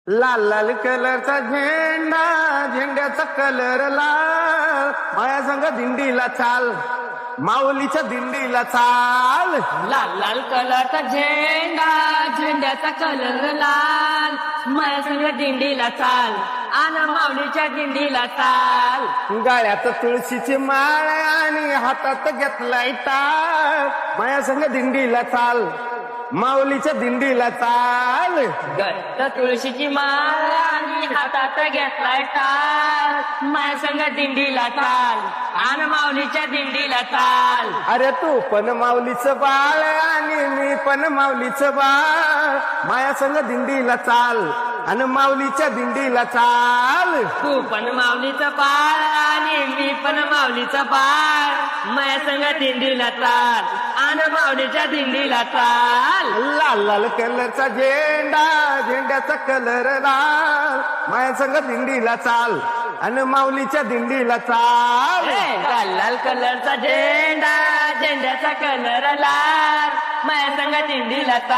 लाल लाल कलरचा झेंडा, झेंड्याचा कलर लाल, माया संग दिंडीला चाल, माऊलीच्या दिंडीला चाल. लाल लाल कलरचा झेंडा, झेंड्याचा कलर लाल, माया संग दिंडीला चाल, आन माऊलीच्या दिंडीला चाल. गाळ्यात तुळशीची माळ आणि हातात घेतलाय टाळ, माया संग दिंडीला चाल, माऊलीच्या दिंडीला चाल. गळ्यात तुळशीची माळ आणि हातात घेतलाय टाळ, माया संग दिंडीला चाल, आन माऊलीच्या दिंडीला चाल. अरे तू पण माऊलीचं बाळ आणि मी पण माऊलीचं बाळ, माया संग दिंडीला चाल आणि माऊलीच्या दिंडीला चाल. तू पण माऊलीचं बाळ आणि मी पण माऊलीचं बाळ, माया संग दिंडीला चाल, आन माऊलीच्या दिंडीला चाल. लाल लाल कलरचा झेंडा, झेंड्याचा कलर लाल, माया संग दिंडीला चाल आणि माऊलीच्या दिंडीला चाल. लाल लाल कलरचा झेंडा, झेंड्याचा कलर लाल, माया संग दिंडीला चाल.